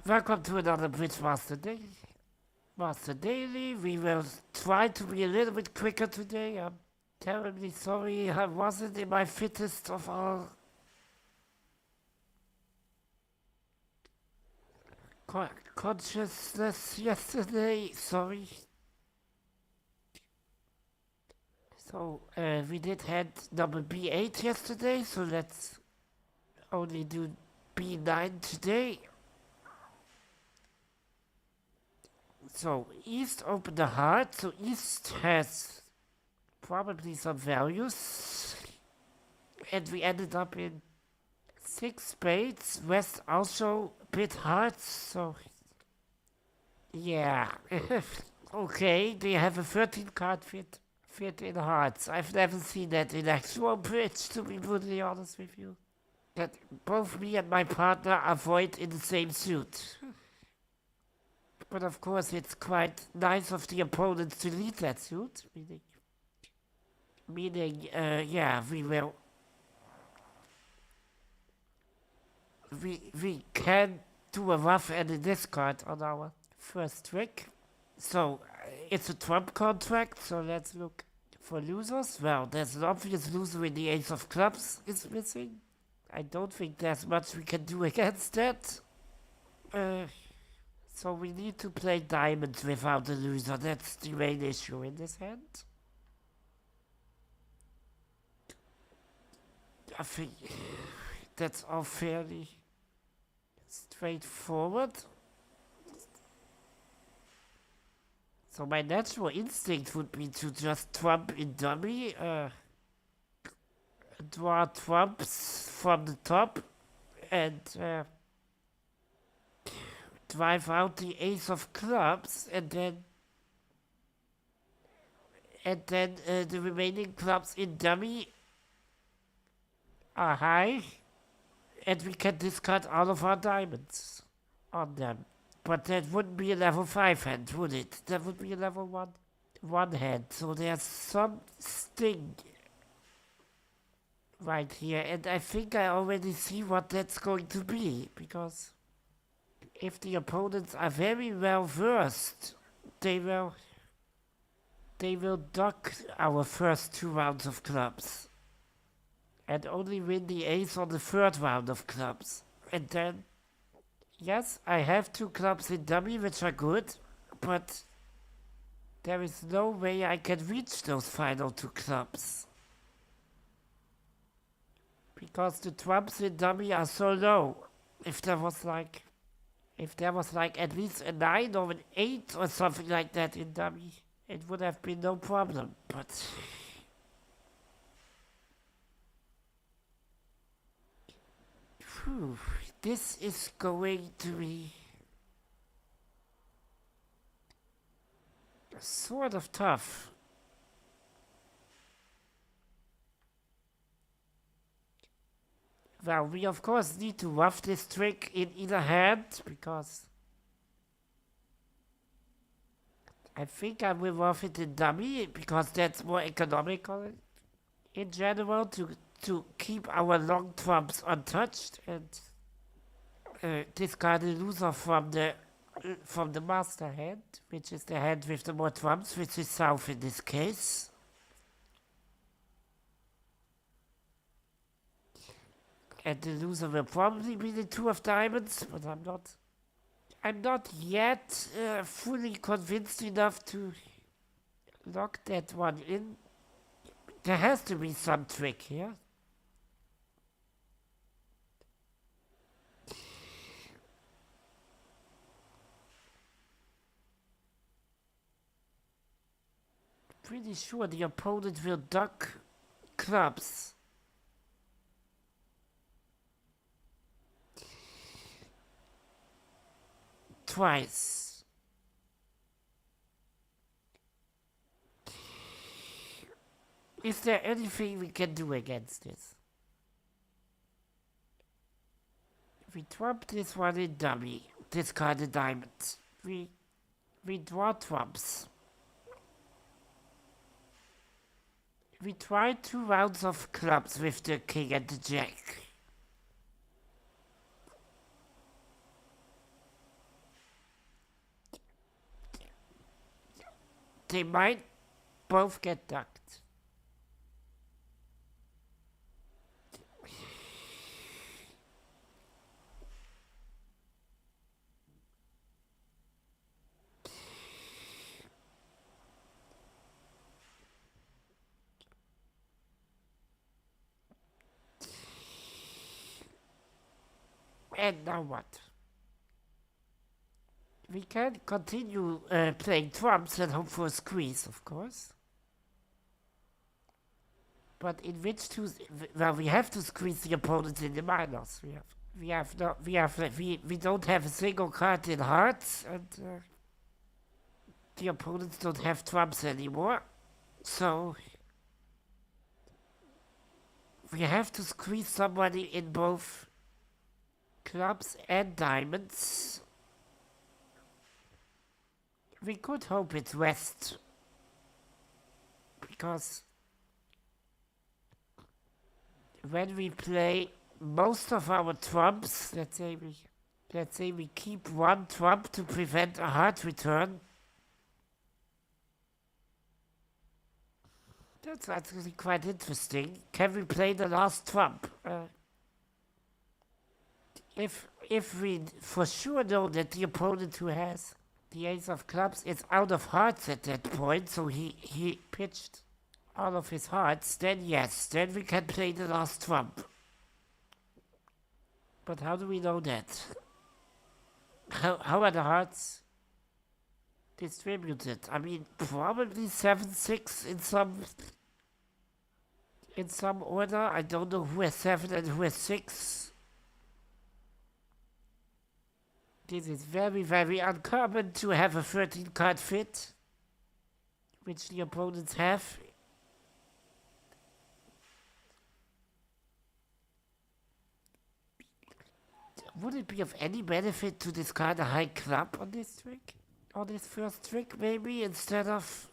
Welcome to another Bridge Master Daily. Master Daily. We will try to be a little bit quicker today. I'm terribly sorry I wasn't in my fittest of all consciousness yesterday. Sorry. So, we did had number B-8 yesterday, so let's only do B-9 today. So, East opened the heart, so East has probably some values. And we ended up in 6 spades. West also bit hearts, so yeah. Okay, they have a 13 card fit in hearts. I've never seen that in actual bridge, to be brutally honest with you. That both me and my partner avoid in the same suit. But of course, it's quite nice of the opponents to lead that suit, meaning, yeah, we can do a rough and a discard on our first trick. So it's a trump contract, so let's look for losers. Well, there's an obvious loser in the ace of clubs is missing. I don't think there's much we can do against that. So we need to play diamonds without the loser. That's the main issue in this hand. I think that's all fairly straightforward. So my natural instinct would be to just trump in dummy, draw trumps from the top, and drive out the ace of clubs, and then the remaining clubs in dummy are high, and we can discard all of our diamonds on them. But that wouldn't be a level 5 hand, would it? That would be a level 1 hand. So there's some sting right here, and I think I already see what that's going to be, because if the opponents are very well versed, they will duck our first 2 rounds of clubs and only win the ace on the 3rd round of clubs. And then, yes, I have 2 clubs in dummy, which are good, but there is no way I can reach those final 2 clubs, because the trumps in dummy are so low. If there was like at least a 9 or an 8 or something like that in dummy, it would have been no problem. But whew, this is going to be sort of tough. Well, we of course need to rough this trick in either hand, because I think I will rough it in dummy, because that's more economical in general, to keep our long trumps untouched and discard the loser from the master hand, which is the hand with the more trumps, which is south in this case. And the loser will probably be the 2 of diamonds, but I'm not yet fully convinced enough to lock that one in. There has to be some trick here. Pretty sure the opponent will duck clubs. Twice. Is there anything we can do against this? We trump this one in dummy, discard a diamond. We draw trumps. We try 2 rounds of clubs with the king and the jack. they might both get ducked. And now what? We can continue playing trumps and hope for a squeeze, of course. But in which to, well, we have to squeeze the opponent in the minors. We don't have a single card in hearts, and the opponents don't have trumps anymore. So we have to squeeze somebody in both clubs and diamonds. We could hope it's West, because when we play most of our trumps, let's say we keep one trump to prevent a hard return. That's actually quite interesting. Can we play the last trump? If we for sure know that the opponent who has the ace of clubs is out of hearts at that point, so he pitched all of his hearts, then yes, then we can play the last trump. But how do we know that? How are the hearts distributed? I mean, probably 7-6 in some order. I don't know who has 7 and who has 6. This is very, very uncommon to have a 13 card fit, which the opponents have. Would it be of any benefit to discard a high club on this trick? On this first trick, maybe, instead of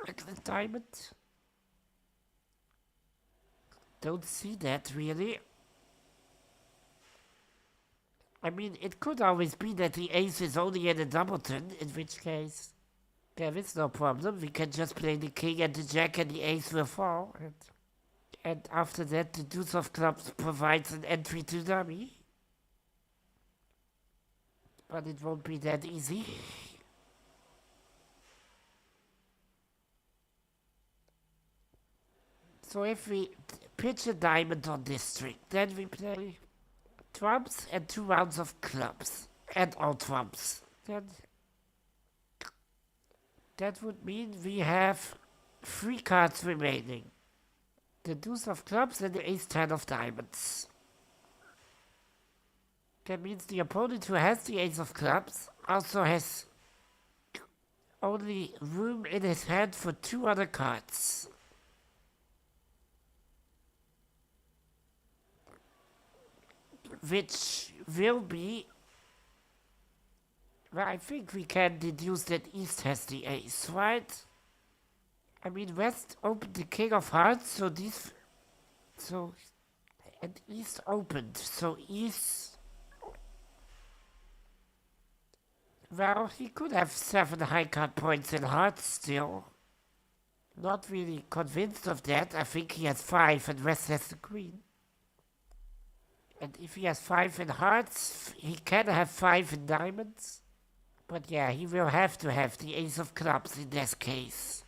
a diamond? Don't see that, really. I mean, it could always be that the ace is only in a doubleton, in which case there is no problem. We can just play the king and the jack and the ace will fall. And after that, the deuce of clubs provides an entry to dummy. But it won't be that easy. So if we pitch a diamond on this trick, then we play trumps and 2 rounds of clubs. And all trumps. Then that would mean we have 3 cards remaining. The deuce of clubs and the ace 10 of diamonds. That means the opponent who has the ace of clubs also has only room in his hand for 2 other cards. Which will be... Well, I think we can deduce that East has the ace, right? I mean, West opened the king of hearts, so these... So... And East opened, so East... Well, he could have 7 high card points in hearts still. Not really convinced of that. I think he has 5 and West has the queen. And if he has 5 in hearts, he can have 5 in diamonds. But yeah, he will have to have the ace of clubs in this case.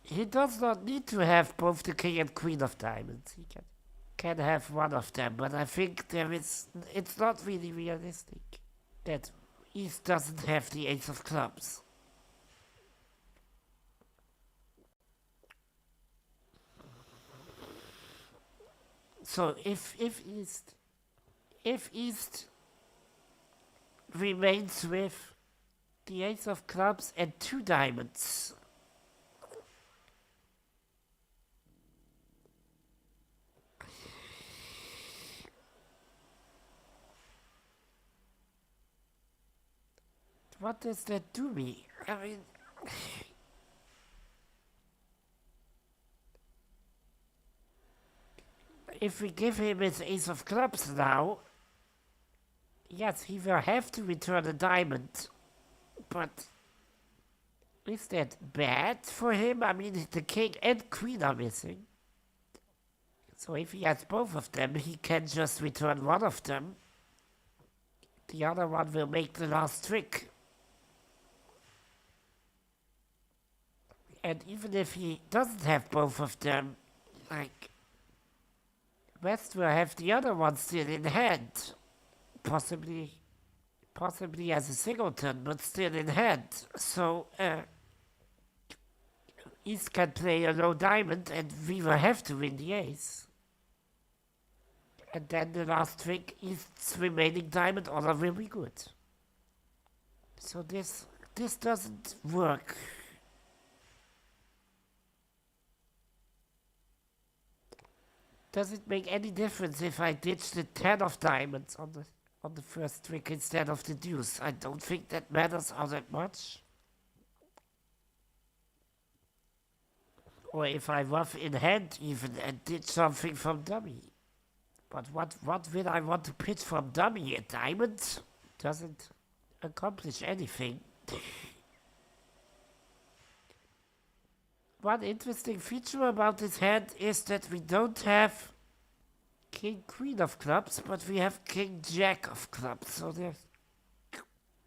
He does not need to have both the king and queen of diamonds. He can have one of them, but I think it's not really realistic that East doesn't have the ace of clubs. So if East remains with the ace of clubs and 2 diamonds, what does that do me? I mean, if we give him his ace of clubs now, yes, he will have to return a diamond, but Is that bad for him? I mean, the king and queen are missing. So if he has both of them, he can just return one of them. The other one will make the last trick. And even if he doesn't have both of them, like, West will have the other one still in hand. Possibly as a singleton, but still in hand. So, East can play a low diamond and we will have to win the ace. And then the last trick, East's remaining diamond order will be good. So this doesn't work. Does it make any difference if I ditch the 10 of diamonds on the first trick instead of the deuce? I don't think that matters all that much. Or if I rough in hand even and did something from dummy. But what will I want to pitch from dummy? A diamond? Doesn't accomplish anything. One interesting feature about this hand is that we don't have King Queen of clubs, but we have King Jack of clubs. So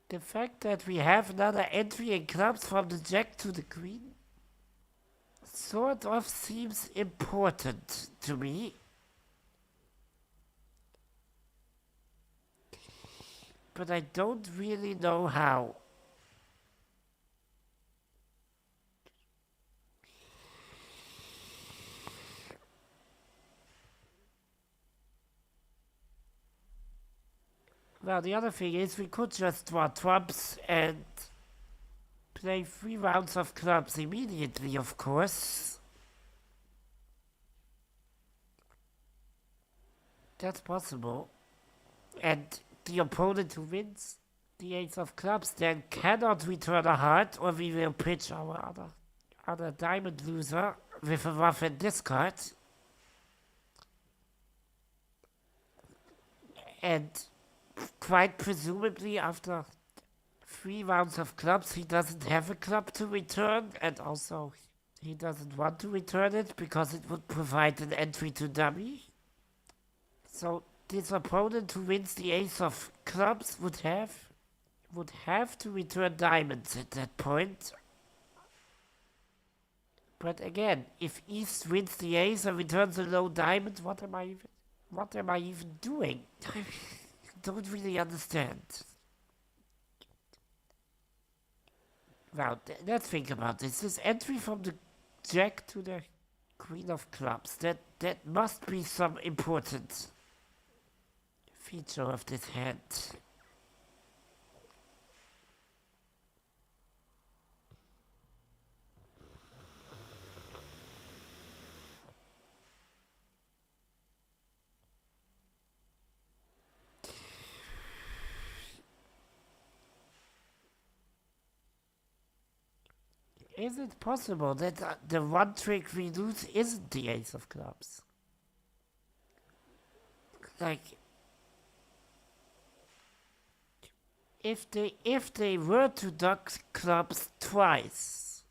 the fact that we have another entry in clubs from the Jack to the Queen sort of seems important to me. But I don't really know how. Well, the other thing is we could just draw trumps and play 3 rounds of clubs immediately, of course. That's possible. And the opponent who wins the ace of clubs then cannot return a heart, or we will pitch our other diamond loser with a rough and discard. And quite presumably after 3 rounds of clubs he doesn't have a club to return, and also he doesn't want to return it because it would provide an entry to dummy. So this opponent who wins the ace of clubs would have to return diamonds at that point. But again, if East wins the ace and returns a low diamond, what am I even doing? I don't really understand. Well, let's think about this. This entry from the Jack to the Queen of clubs, that must be some important feature of this hand. Is it possible that the one trick we lose isn't the ace of clubs? Like, if they were to duck clubs twice,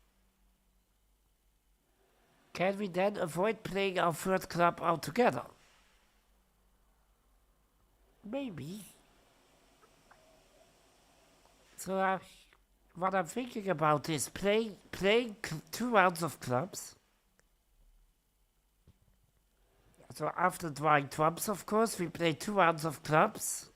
can we then avoid playing our third club altogether? Maybe. So what I'm thinking about is playing 2 rounds of clubs. So after drawing trumps, of course, we play 2 rounds of clubs.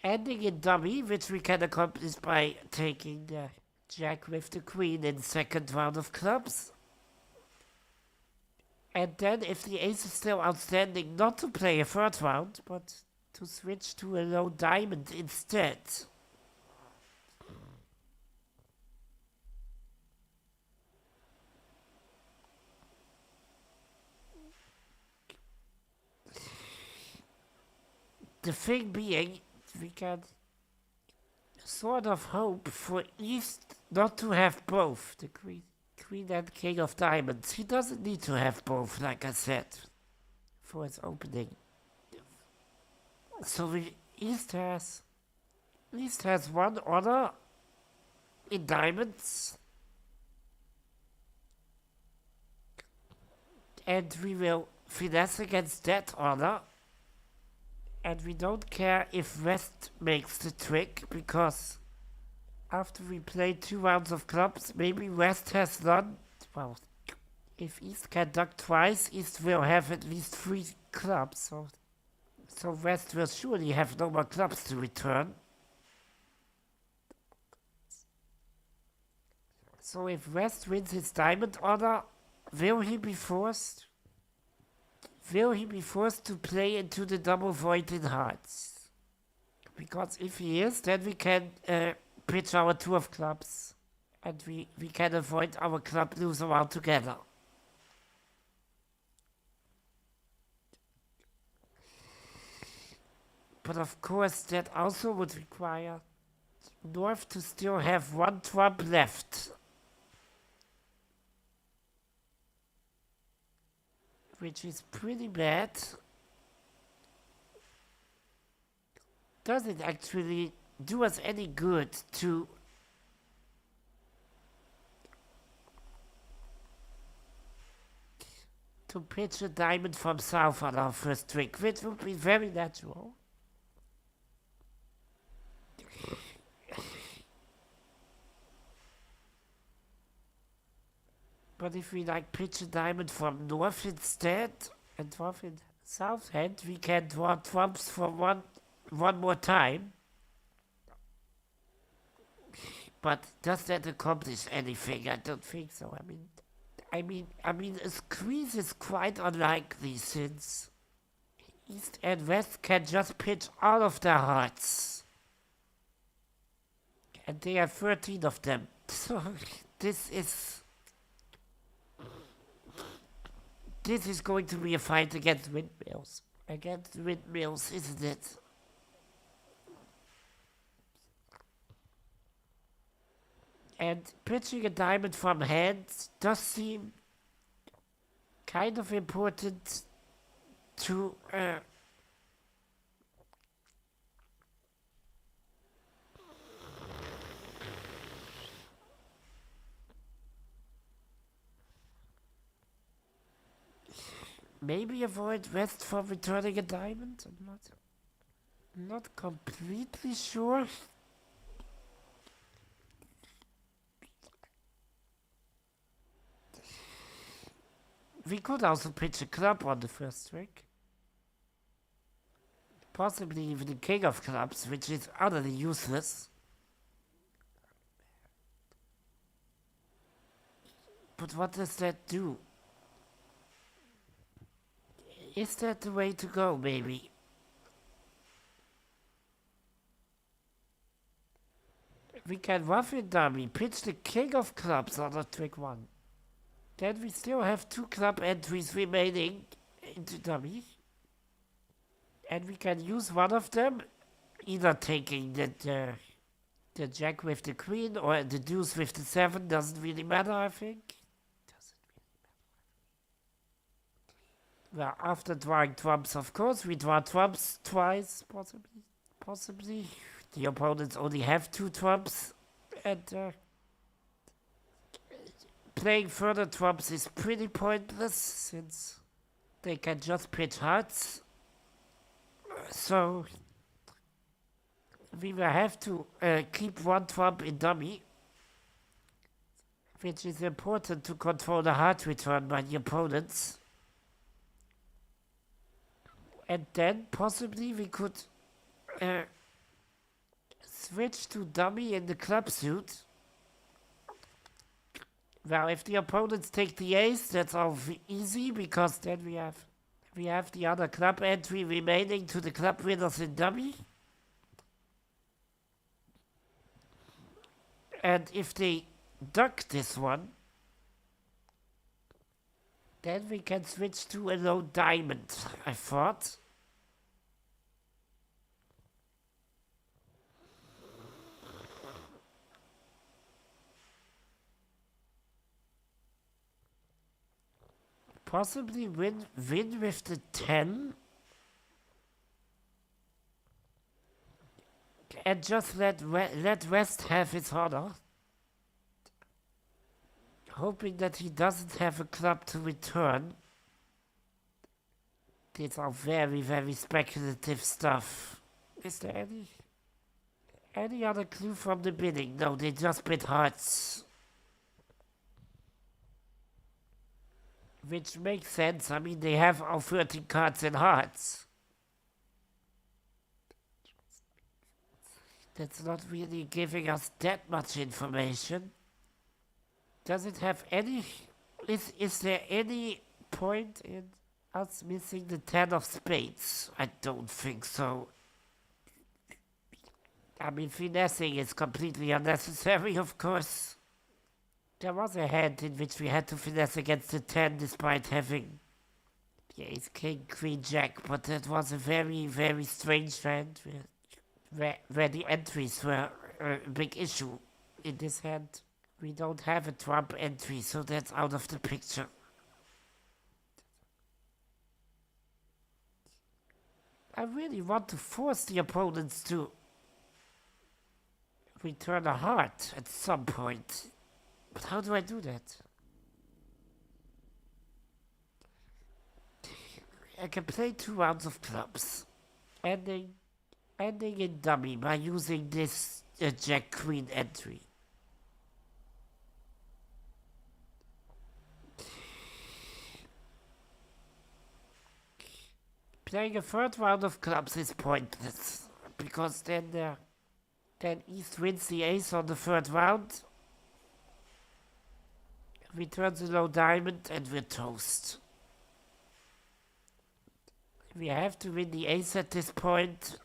Ending in dummy, which we can accomplish by taking the Jack with the Queen in second round of clubs. And then, if the ace is still outstanding, not to play a third round, but to switch to a low diamond instead. The thing being, we can sort of hope for East not to have both, the Queen and King of Diamonds. He doesn't need to have both, like I said, for his opening. So East has one order in diamonds. And we will finesse against that order. And we don't care if West makes the trick, because after we play 2 rounds of clubs, maybe West has none. Well, if East can duck twice, East will have at least 3 clubs, so West will surely have no more clubs to return. So if West wins his diamond order, will he be forced? Will he be forced to play into the double void in hearts? Because if he is, then we can pitch our 2 of clubs. And we can avoid our club loser altogether. But of course, that also would require North to still have 1 trump left. Which is pretty bad. Does it actually do us any good to pitch a diamond from south on our first trick, which would be very natural? But if we pitch a diamond from north instead, and draw in south hand, we can draw trumps for one more time. But does that accomplish anything? I don't think so. I mean, a squeeze is quite unlikely, since East and West can just pitch all of their hearts. And they have 13 of them. So this is going to be a fight against windmills. Against windmills, isn't it? And pitching a diamond from hand does seem kind of important to maybe avoid West from returning a diamond. I'm not completely sure. We could also pitch a club on the first trick. Possibly even the king of clubs, which is utterly useless. But what does that do? Is that the way to go, maybe? We can rough it dummy, pitch the king of clubs on the trick 1. Then we still have 2 club entries remaining into dummy. And we can use one of them, either taking the jack with the queen or the deuce with the 7, doesn't really matter, I think. Well, after drawing trumps, of course, we draw trumps twice, possibly. The opponents only have 2 trumps, and playing further trumps is pretty pointless, since they can just pitch hearts. So we will have to keep 1 trump in dummy, which is important to control the heart return by the opponents. And then possibly we could switch to dummy in the club suit. Well, if the opponents take the ace, that's all easy, because then we have the other club entry remaining to the club winners in dummy. And if they duck this one, then we can switch to a low diamond, I thought. Possibly win with the 10. And just let West have his honor. hoping that he doesn't have a club to return. These are very, very speculative stuff. Is there any other clue from the bidding? No, they just bid hearts. Which makes sense. I mean, they have all 13 cards in hearts. That's not really giving us that much information. Does it have any... Is there any point in us missing the 10 of spades? I don't think so. I mean, finessing is completely unnecessary, of course. There was a hand in which we had to finesse against the 10 despite having the ace, king, queen, jack, but that was a very, very strange hand where the entries were a big issue in this hand. We don't have a trump entry, so that's out of the picture. I really want to force the opponents to return a heart at some point. But how do I do that? I can play 2 rounds of clubs, ending in dummy by using this jack-queen entry. Playing a 3rd round of clubs is pointless, because then East wins the ace on the 3rd round, returns a low diamond, and we're toast. We have to win the ace at this point.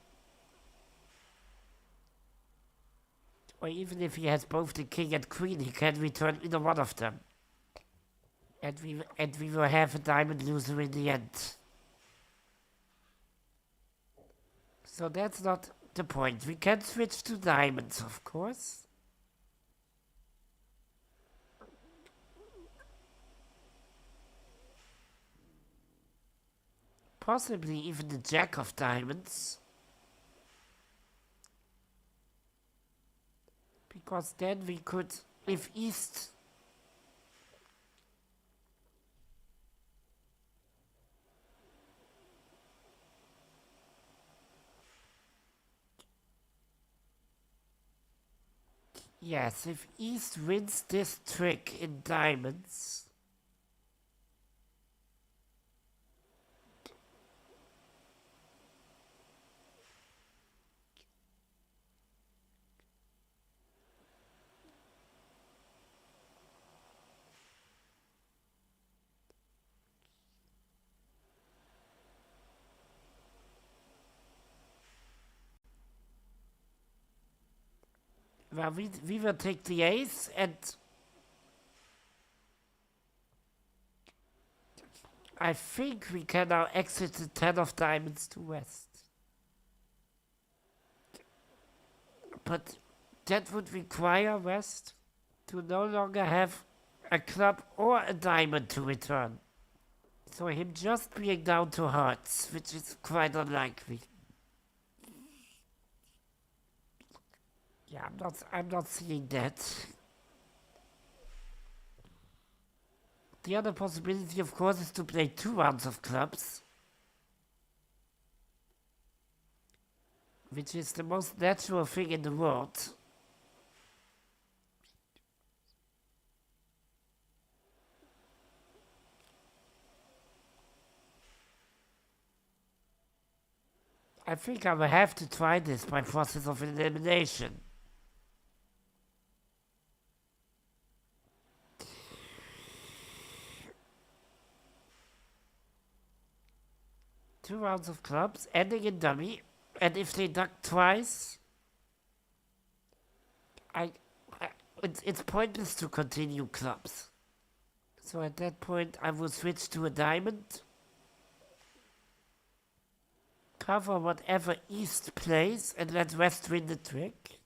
Or even if he has both the king and queen, he can return either one of them. And we will have a diamond loser in the end. So that's not the point. We can switch to diamonds, of course. Possibly even the jack of diamonds. Because then we could, if East... Yes, if East wins this trick in diamonds... Well, we will take the ace, and I think we can now exit the 10 of diamonds to west. But that would require west to no longer have a club or a diamond to return. So him just being down to hearts, which is quite unlikely. Yeah, I'm not seeing that. The other possibility, of course, is to play 2 rounds of clubs. Which is the most natural thing in the world. I think I will have to try this by process of elimination. Two rounds of clubs, ending in dummy, and if they duck twice, it's pointless to continue clubs. So at that point, I will switch to a diamond, cover whatever East plays, and let West win the trick.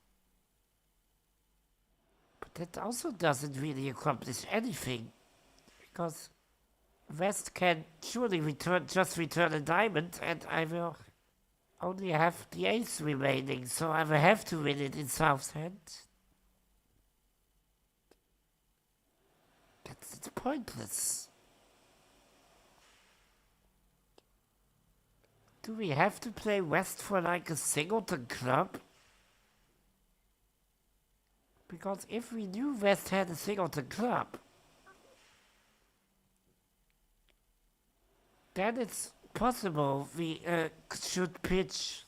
But that also doesn't really accomplish anything, because West can surely just return a diamond, and I will only have the ace remaining, so I will have to win it in South's hand. because it's pointless. Do we have to play West for like a singleton club? Because if we knew West had a singleton club, then it's possible we should pitch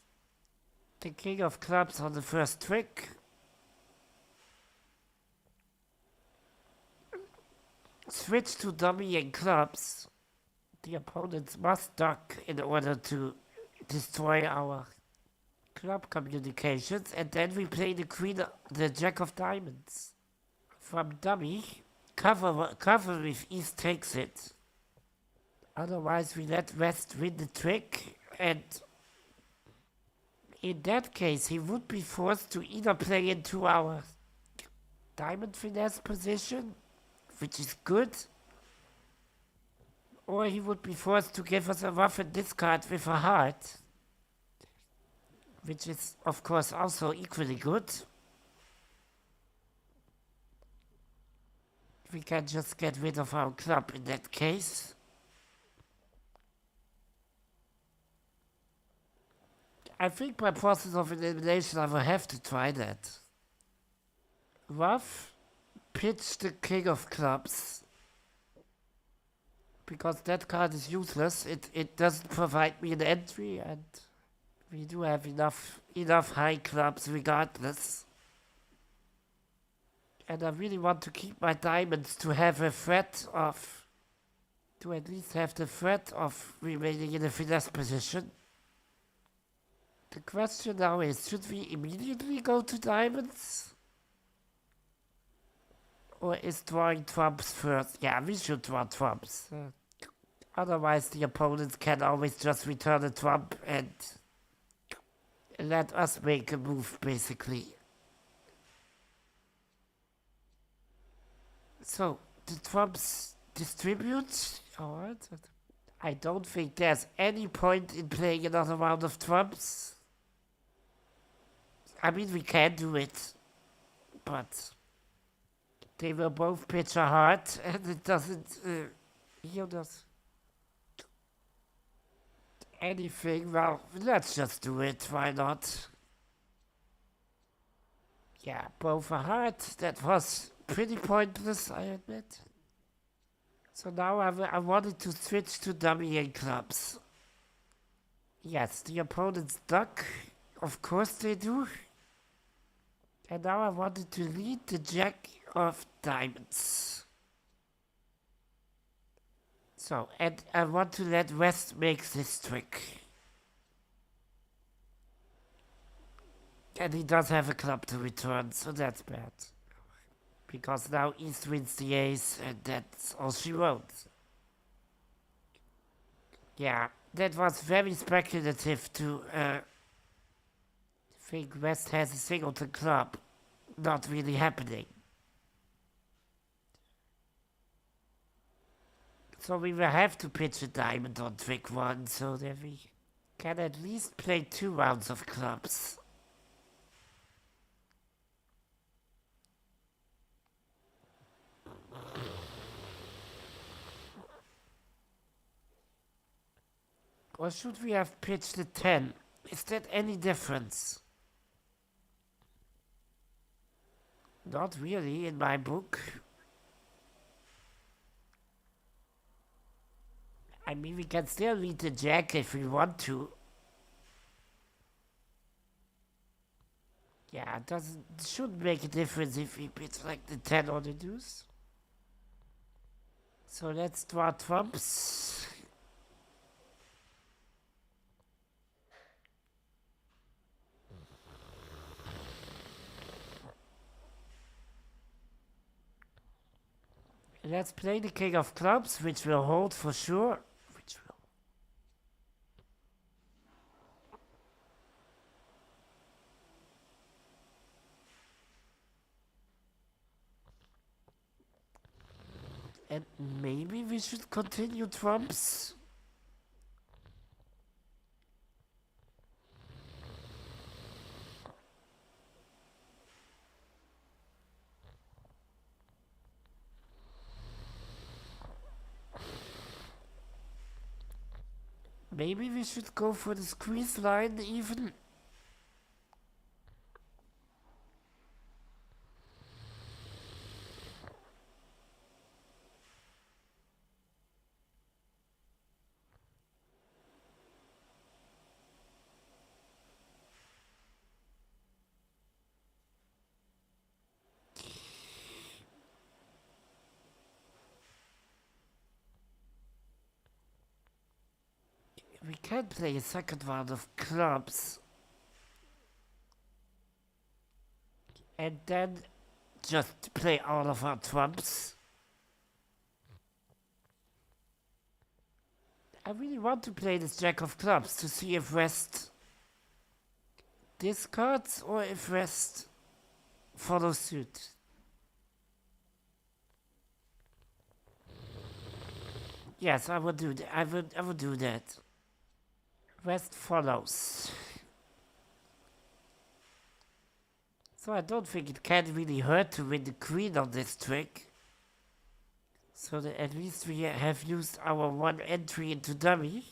the king of clubs on the first trick. Switch to dummy and clubs. The opponents must duck in order to destroy our club communications, and then we play the jack of diamonds. From dummy, cover if East takes it. Otherwise we let West win the trick, and in that case he would be forced to either play into our diamond finesse position, which is good, or he would be forced to give us a rough and discard with a heart, which is of course also equally good. We can just get rid of our club in that case. I think by process of elimination I will have to try that. Rough, pitch the king of clubs. Because that card is useless, it doesn't provide me an entry, and we do have enough high clubs regardless. And I really want to keep my diamonds to have a threat of, to at least have the threat of remaining in a finesse position. The question now is, should we immediately go to diamonds? Or is drawing trumps first? Yeah, we should draw trumps. Otherwise the opponents can always just return a trump and let us make a move, basically. So, the trumps distribute. Alright. I don't think there's any point in playing another round of trumps. I mean, we can do it, but they will both pitch a heart, and it doesn't yield us anything. Well, let's just do it, why not? Yeah, both a heart. That was pretty pointless, I admit. So now I wanted to switch to dummy and clubs. Yes, the opponents duck. Of course they do. And now I wanted to lead the jack of diamonds. So, and I want to let West make this trick. And he does have a club to return, so that's bad. Because now East wins the ace, and that's all she wrote. Yeah, that was very speculative to think West has a singleton club. Not really happening. So we will have to pitch a diamond on trick one, so that we can at least play 2 rounds of clubs. Or should we have pitched a 10? Is that any difference? Not really in my book. I mean, we can still lead the jack if we want to. Yeah, it shouldn't make a difference if we pitch like the 10 or the deuce. So let's draw trumps. Let's play the king of clubs, which will hold for sure. And maybe we should continue trumps. Maybe we should go for the squeeze line even. We can play a second round of clubs. And then just play all of our trumps. I really want to play this jack of clubs to see if West discards or if West follows suit. Yes, I would do that. I would do that. West follows. So I don't think it can really hurt to win the queen on this trick. So that at least we have used our one entry into dummy.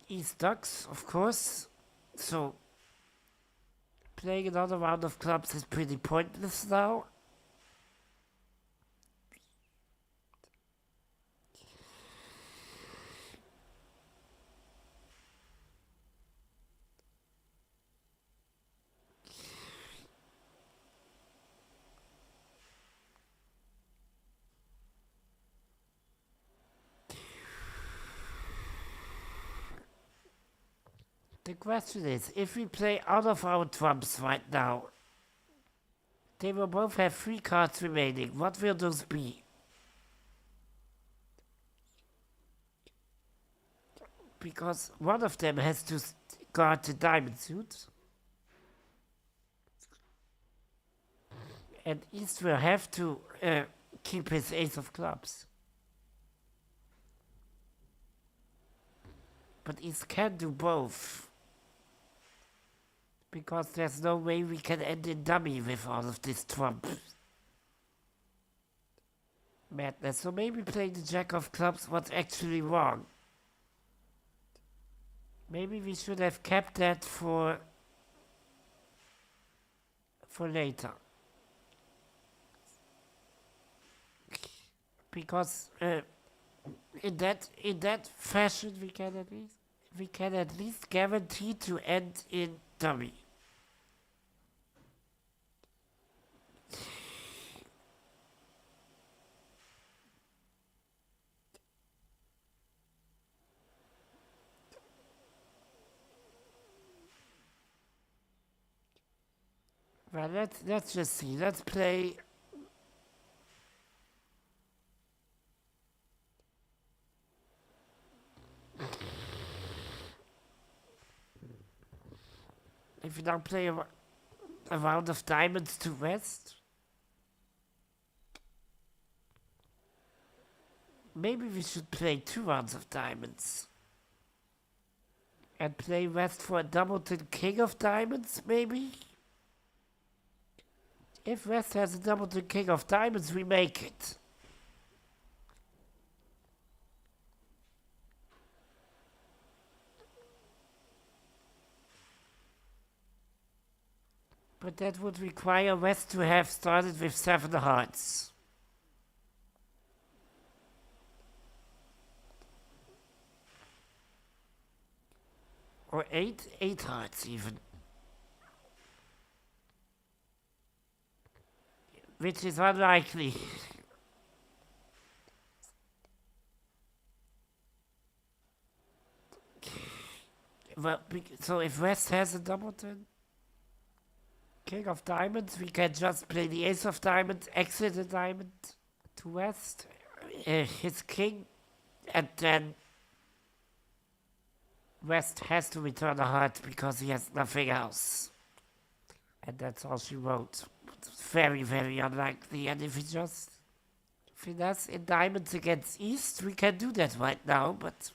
East ducks, of course. So playing another round of clubs is pretty pointless now. The question is, if we play all of our trumps right now, they will both have 3 cards remaining. What will those be? Because one of them has to guard the diamond suit. And East will have to keep his ace of clubs. But East can do both. Because there's no way we can end in dummy with all of this trump madness. So maybe playing the jack of clubs was actually wrong. Maybe we should have kept that for later. Because in that fashion we can at least guarantee to end in dummy. Well, let's just see. Let's play. If we now play a round of diamonds to West, maybe we should play 2 rounds of diamonds. And play West for a Doubleton King of Diamonds, maybe? If West has a Doubleton King of Diamonds, we make it. But that would require West to have started with 7 hearts. Or 8 hearts even. Which is unlikely. Well, so if West has a Doubleton King of Diamonds, we can just play the Ace of Diamonds, exit a diamond to West, his king, and then West has to return a heart because he has nothing else. And that's all she wrote. It's very, very unlikely. And if we just finesse in diamonds against East, we can do that right now, but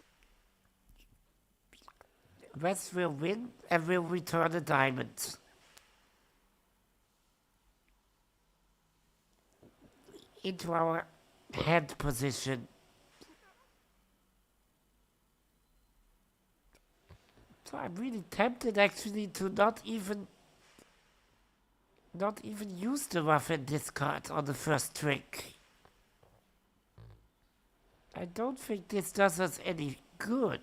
West will win and will return a diamond. Into our hand position. So I'm really tempted actually to not even use the Waffen discard on the first trick. I don't think this does us any good.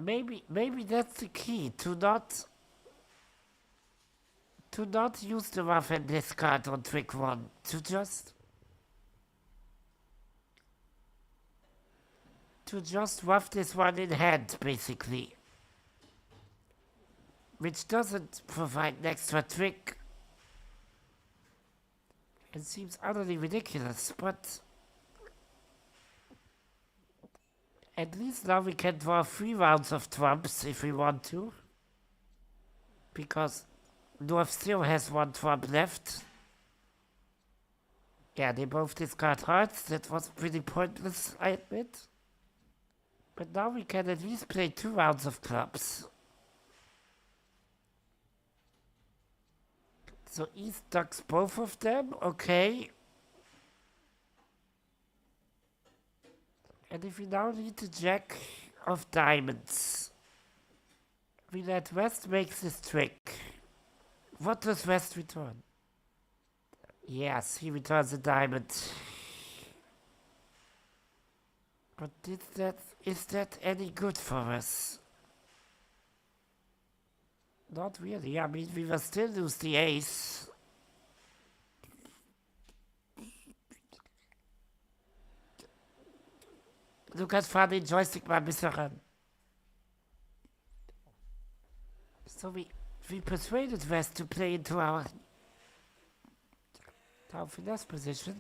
Maybe that's the key, to not use the Waffen discard on trick 1. To just rough this one in hand, basically. Which doesn't provide an extra trick. It seems utterly ridiculous, but at least now we can draw 3 rounds of trumps if we want to. Because North still has 1 trump left. Yeah, they both discard hearts. That was pretty pointless, I admit. But now we can at least play 2 rounds of clubs. So East ducks both of them, okay. And if we now need the jack of diamonds, we let West make this trick. What does West return? Yes, he returns a diamond. But is that any good for us? Not really. I mean, we will still lose the ace. Lukas, fahr den Joystick mal ein bisschen ran. So we persuaded West to play into our finesse position.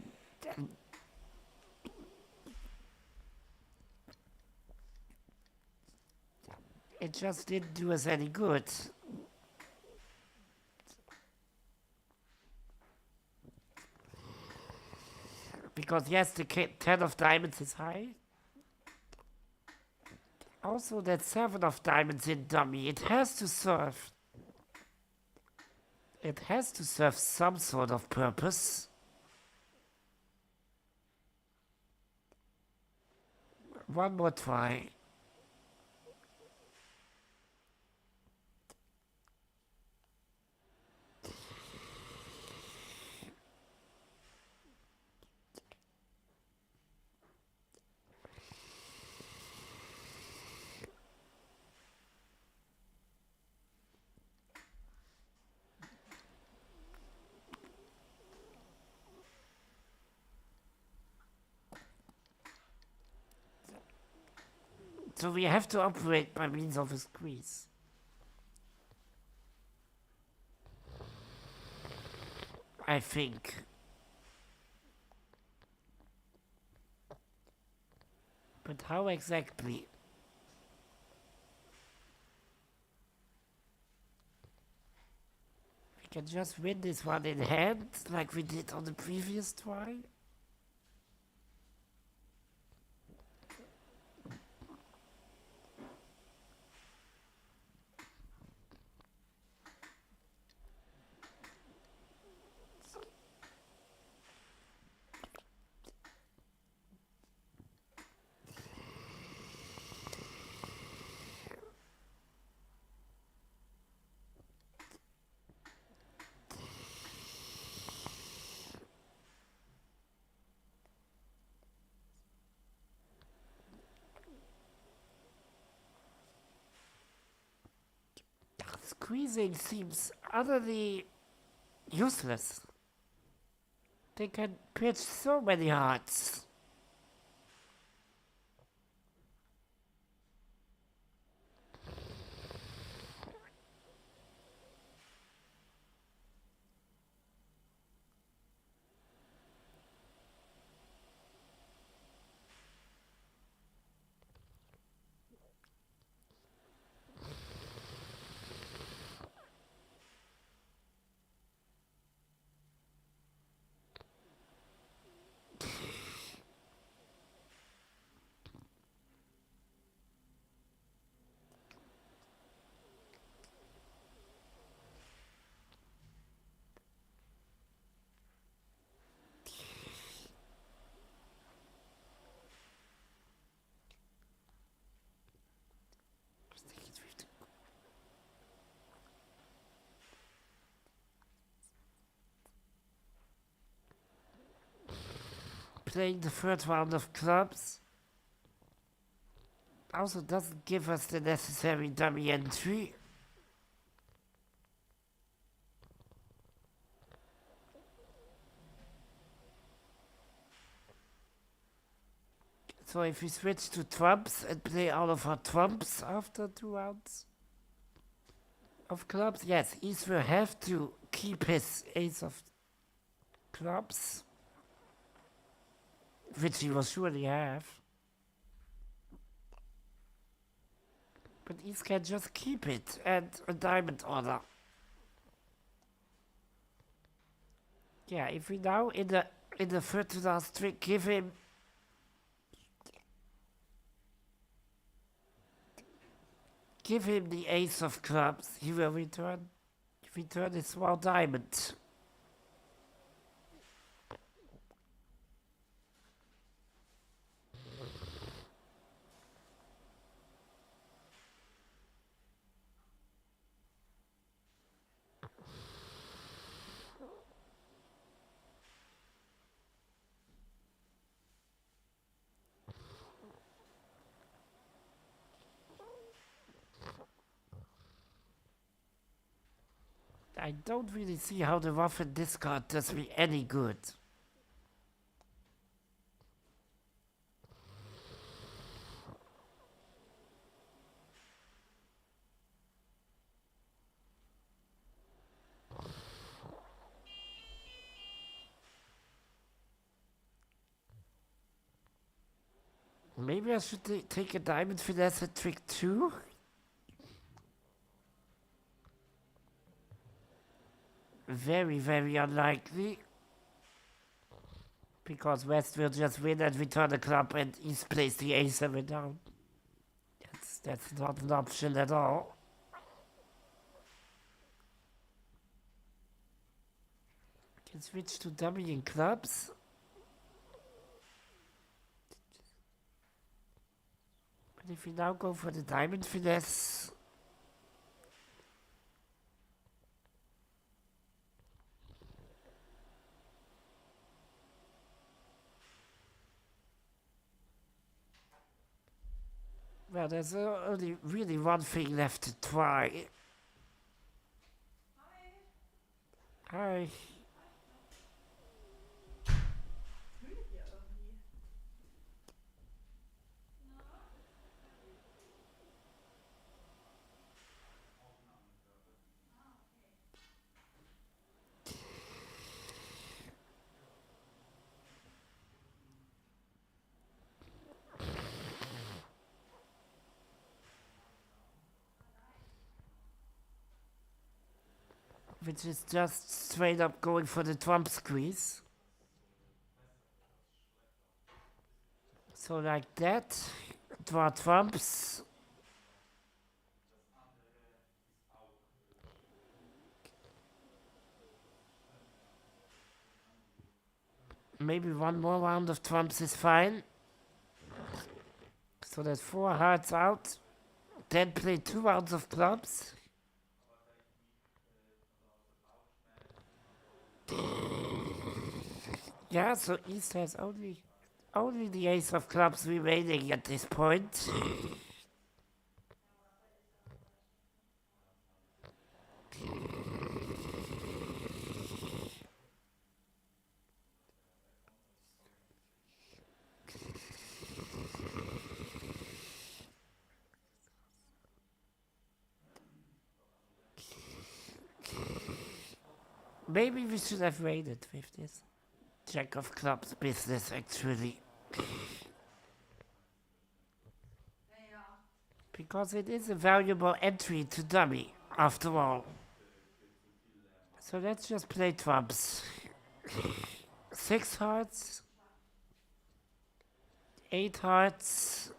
It just didn't do us any good. Because yes, the 10 of diamonds is high. Also, that 7 of diamonds in dummy, it has to serve. It has to serve some sort of purpose. One more try. So we have to operate by means of a squeeze. I think. But how exactly? We can just win this one in hand, like we did on the previous try. Squeezing seems utterly useless. They can pitch so many hearts. playing the third round of clubs also doesn't give us the necessary dummy entry. So if we switch to trumps and play all of our trumps after 2 rounds of clubs, yes, East will have to keep his ace of clubs, which he will surely have. But East can just keep it and a diamond order. Yeah, if we now in the third to last trick give him the ace of clubs, he will return his small diamond. I don't really see how the Waffen discard does me any good. Maybe I should take a diamond finesse at trick 2? Very, very unlikely. Because West will just win and return the club and East plays the A7 down. That's not an option at all. Can switch to dummy in clubs. But if we now go for the diamond finesse, well, there's only really one thing left to try. Hi. Which is just straight up going for the trump squeeze. So like that, draw trumps. Maybe one more round of trumps is fine. So that's 4 hearts out. Then play 2 rounds of clubs. Yeah, so East has only the ace of clubs remaining at this point. Maybe we should have waited with this jack of clubs business, actually. Because it is a valuable entry to dummy, after all. So let's just play trumps. 6 hearts. 8 hearts.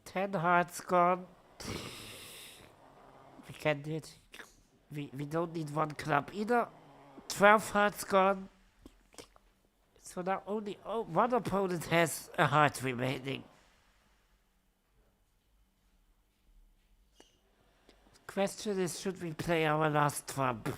10 hearts gone. We can do it. We don't need 1 club either. 12 hearts gone. So now only one opponent has a heart remaining. Question is, should we play our last trump?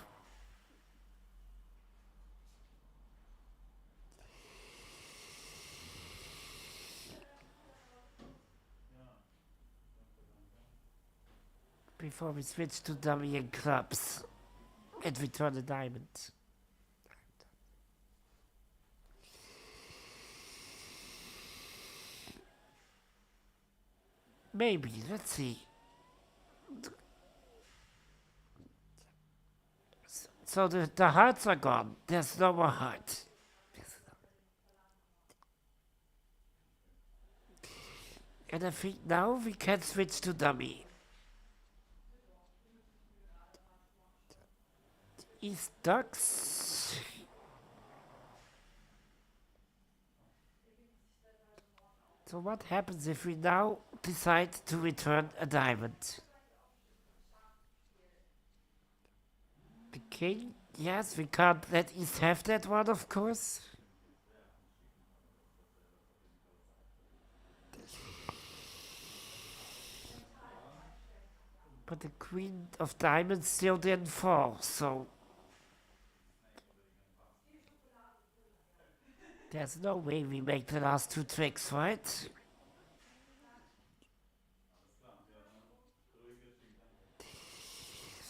before we switch to dummy and clubs and return a diamond. Maybe, let's see. So the hearts are gone. There's no more heart. And I think now we can switch to dummy. East ducks. So what happens if we now decide to return a diamond? The king? Yes, we can't let East have that one, of course. But the queen of diamonds still didn't fall, so there's no way we make the last two tricks, right?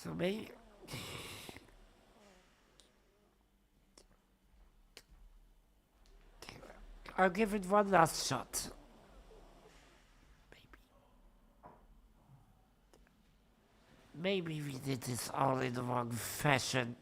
So maybe I'll give it one last shot. Maybe we did this all in the wrong fashion.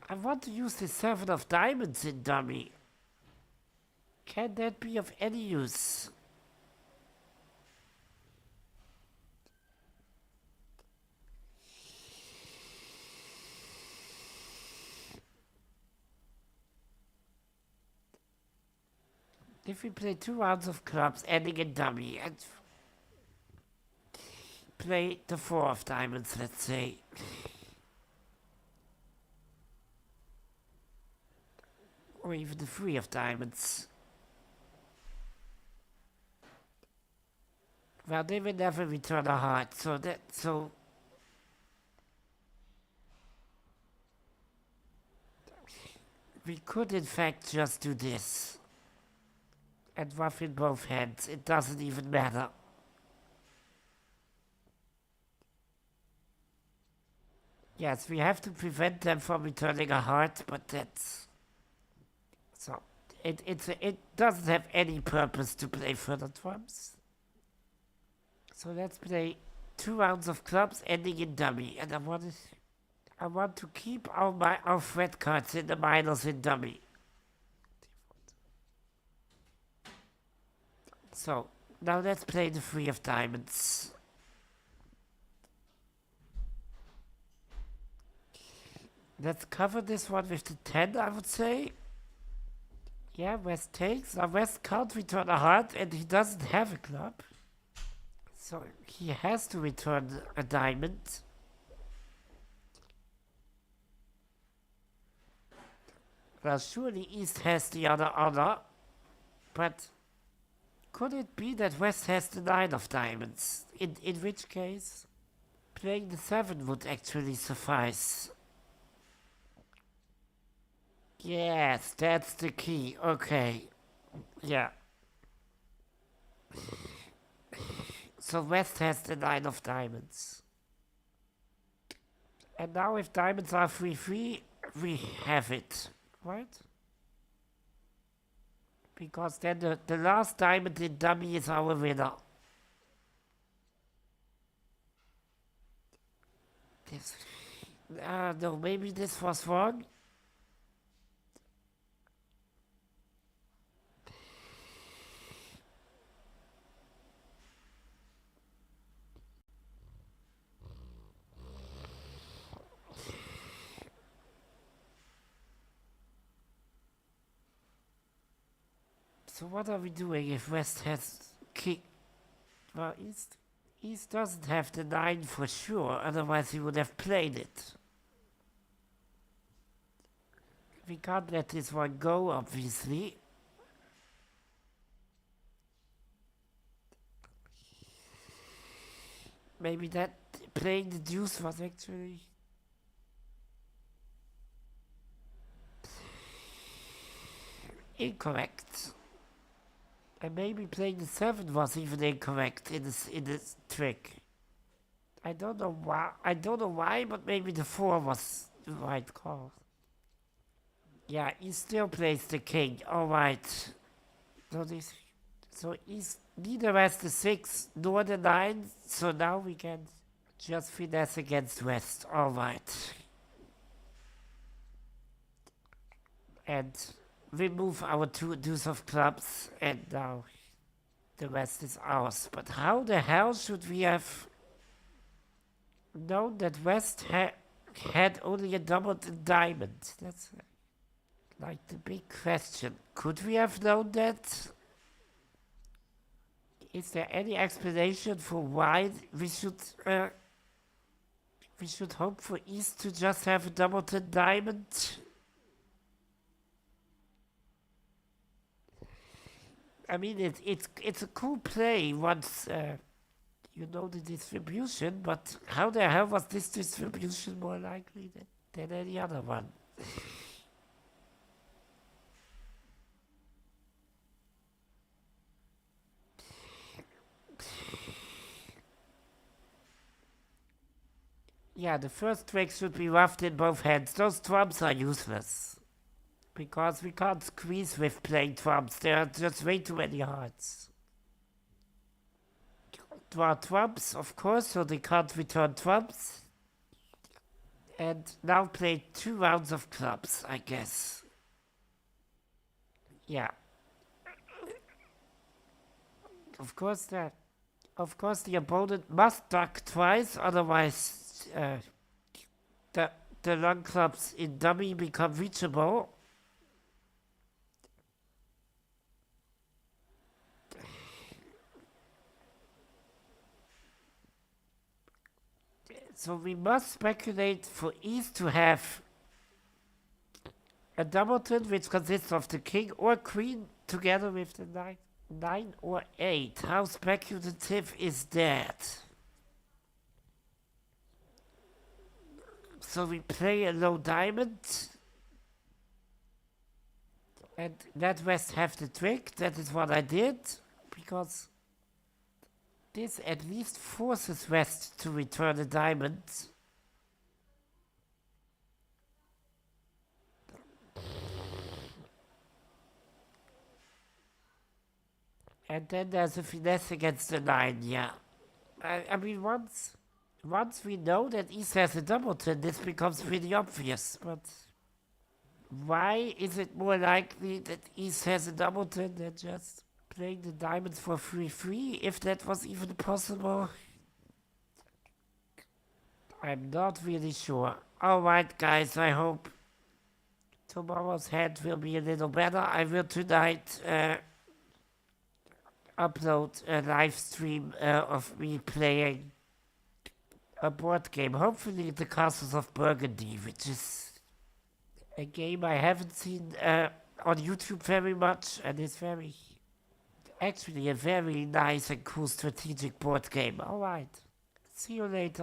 I want to use the seven of diamonds in dummy. Can that be of any use? If we play 2 rounds of clubs ending in dummy and play the 4 of diamonds, let's say. Or even the 3 of diamonds. Well, they will never return a heart, so we could in fact just do this. And rough in both hands, it doesn't even matter. Yes, we have to prevent them from returning a heart, but that's... So, it doesn't have any purpose to play further trumps. So let's play 2 rounds of clubs ending in dummy, and I want to keep our threat cards in the minors in dummy. So, now let's play the 3 of diamonds. Let's cover this one with the 10, I would say. Yeah, West takes. Now West can't return a heart, and he doesn't have a club. So he has to return a diamond. Well, surely East has the other honor, but could it be that West has the 9 of diamonds? In which case, playing the 7 would actually suffice. Yes, that's the key. Okay. Yeah. So West has the 9 of diamonds. And now if diamonds are 3-3, we have it, right? Because then the last diamond in dummy is our winner. This, no, maybe this was wrong. So what are we doing if West has king. Well, East doesn't have the 9 for sure, otherwise he would have played it. We can't let this one go, obviously. Maybe that playing the deuce was actually... incorrect. And maybe playing the 7 was even incorrect in this trick. I don't know why, but maybe the 4 was the right call. Yeah, he still plays the king. Alright. So he's neither has the 6 nor the 9, so now we can just finesse against West. Alright. And remove our 2 deuce of clubs, and now the rest is ours. But how the hell should we have known that West had only a doubled diamond? That's like the big question. Could we have known that? Is there any explanation for why we should hope for East to just have a doubled diamond? I mean, it's a cool play once you know the distribution, but how the hell was this distribution more likely than any other one? Yeah, the first trick should be roughed in both hands. Those trumps are useless. Because we can't squeeze with playing trumps. There are just way too many hearts. Draw trumps, of course, so they can't return trumps. And now play 2 rounds of clubs, I guess. Yeah. Of course the opponent must duck twice, otherwise the long clubs in dummy become reachable. So we must speculate for East to have a doubleton which consists of the king or queen together with the 9 or 8. How speculative is that? So we play a low diamond and let West have the trick. That is what I did, because this at least forces West to return a diamond. And then there's a finesse against the 9, yeah. I mean, once we know that East has a doubleton, this becomes really obvious, but why is it more likely that East has a doubleton than just playing the diamonds for free, if that was even possible? I'm not really sure. Alright guys, I hope tomorrow's hand will be a little better. I will tonight upload a live stream of me playing a board game, hopefully the Castles of Burgundy, which is a game I haven't seen on YouTube very much, and it's actually a very nice and cool strategic board game. Alright, see you later.